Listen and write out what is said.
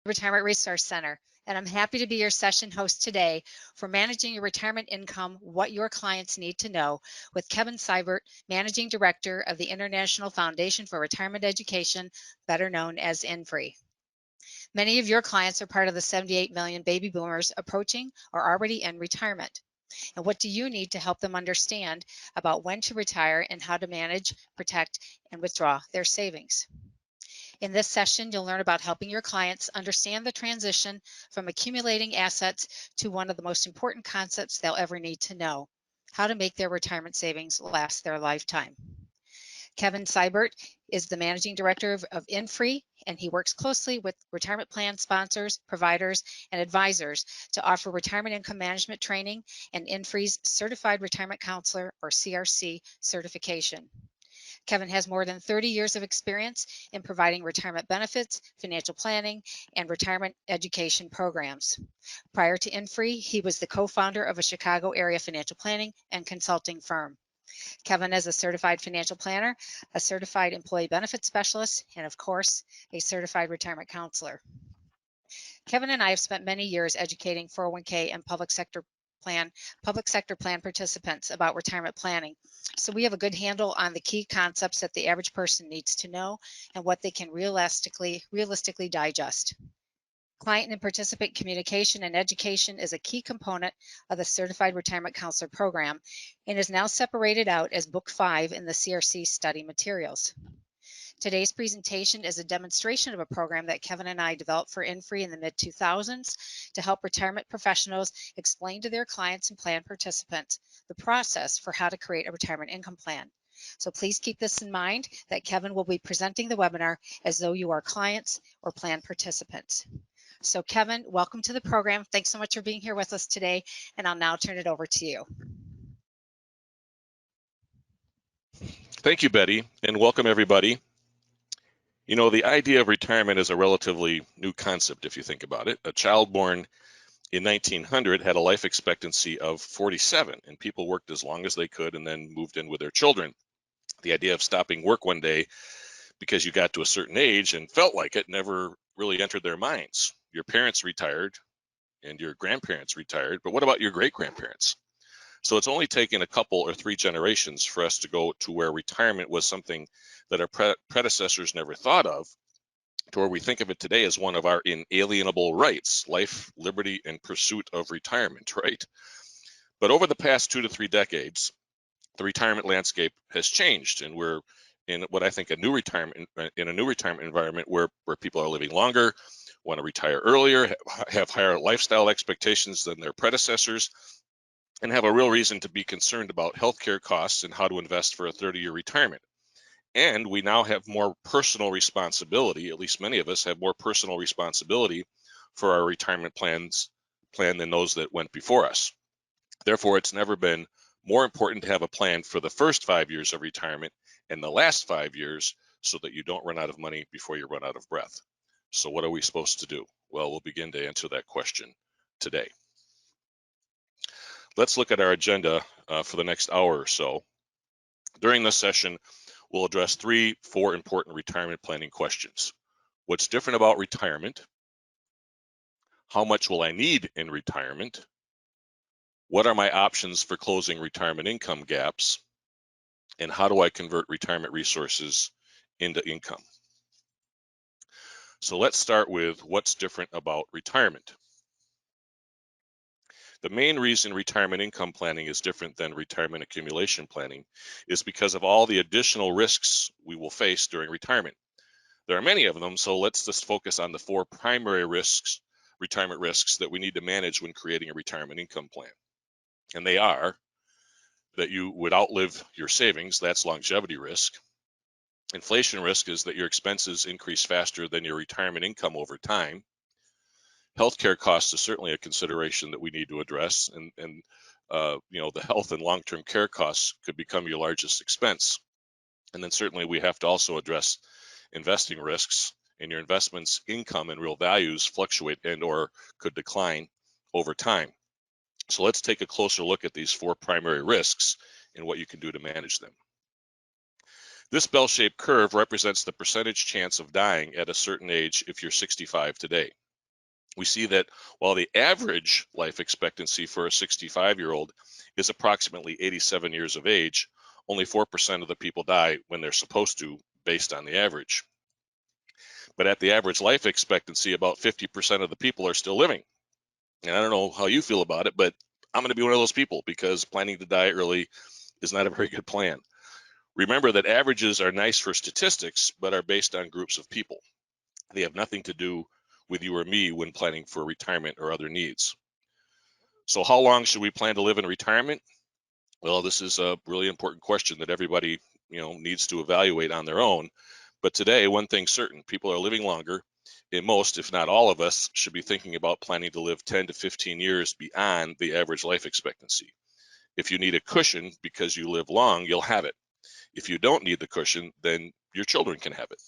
Retirement Resource Center, and I'm happy to be your session host today for Managing Your Retirement Income, What Your Clients Need to Know, with Kevin Seibert, Managing Director of the International Foundation for Retirement Education, better known as INFRE. Many of your clients are part of the 78 million baby boomers approaching or already in retirement. And what do you need to help them understand about when to retire and how to manage, protect, and withdraw their savings? In this session, you'll learn about helping your clients understand the transition from accumulating assets to one of the most important concepts they'll ever need to know: how to make their retirement savings last their lifetime. Kevin Seibert is the Managing Director of INFRE, and he works closely with retirement plan sponsors, providers, and advisors to offer retirement income management training and INFRE's Certified Retirement Counselor, or CRC, certification. Kevin has more than 30 years of experience in providing retirement benefits, financial planning, and retirement education programs. Prior to INFRE, he was the co-founder of a Chicago area financial planning and consulting firm. Kevin is a certified financial planner, a certified employee benefits specialist, and of course, a certified retirement counselor. Kevin and I have spent many years educating 401k and public sector plan participants about retirement planning. So we have a good handle on the key concepts that the average person needs to know and what they can realistically digest. Client and participant communication and education is a key component of the Certified Retirement Counselor program and is now separated out as Book 5 in the CRC study materials. Today's presentation is a demonstration of a program that Kevin and I developed for INFRE in the mid-2000s to help retirement professionals explain to their clients and plan participants the process for how to create a retirement income plan. So please keep this in mind that Kevin will be presenting the webinar as though you are clients or plan participants. So Kevin, welcome to the program. Thanks so much for being here with us today, and I'll now turn it over to you. Thank you, Betty, and welcome everybody. You know, the idea of retirement is a relatively new concept if you think about it. A child born in 1900 had a life expectancy of 47, and people worked as long as they could and then moved in with their children. The idea of stopping work one day because you got to a certain age and felt like it never really entered their minds. Your parents retired and your grandparents retired, but what about your great-grandparents? So it's only taken a couple or three generations for us to go to where retirement was something that our predecessors never thought of, to where we think of it today as one of our inalienable rights: life, liberty, and pursuit of retirement, right? But over the past 2 to 3 decades, the retirement landscape has changed, and we're in what I think a new retirement environment where people are living longer, want to retire earlier, have higher lifestyle expectations than their predecessors, and have a real reason to be concerned about healthcare costs and how to invest for a 30-year retirement. And we now have more personal responsibility, at least many of us have more personal responsibility for our retirement plan than those that went before us. Therefore, it's never been more important to have a plan for the first 5 years of retirement and the last 5 years so that you don't run out of money before you run out of breath. So what are we supposed to do? Well, we'll begin to answer that question today. Let's look at our agenda for the next hour or so. During this session, we'll address 4 important retirement planning questions. What's different about retirement? How much will I need in retirement? What are my options for closing retirement income gaps? And how do I convert retirement resources into income? So let's start with what's different about retirement. The main reason retirement income planning is different than retirement accumulation planning is because of all the additional risks we will face during retirement. There are many of them, so let's just focus on the 4 primary risks, retirement risks, that we need to manage when creating a retirement income plan. And they are that you would outlive your savings, that's longevity risk. Inflation risk is that your expenses increase faster than your retirement income over time. Healthcare costs is certainly a consideration that we need to address, and you know, the health and long-term care costs could become your largest expense. And then certainly we have to also address investing risks, and your investments income and real values fluctuate and or could decline over time. So let's take a closer look at these 4 primary risks and what you can do to manage them. This bell-shaped curve represents the percentage chance of dying at a certain age if you're 65 today. we see that while the average life expectancy for a 65-year-old is approximately 87 years of age, only 4% of the people die when they're supposed to, based on the average. But at the average life expectancy, about 50% of the people are still living. And I don't know how you feel about it, but I'm going to be one of those people, because planning to die early is not a very good plan. Remember that averages are nice for statistics, but are based on groups of people. They have nothing to do with you or me when planning for retirement or other needs. So how long should we plan to live in retirement? Well, this is a really important question that everybody, needs to evaluate on their own. But today, one thing's certain: people are living longer, and most, if not all of us, should be thinking about planning to live 10 to 15 years beyond the average life expectancy. If you need a cushion because you live long, you'll have it. If you don't need the cushion, then your children can have it.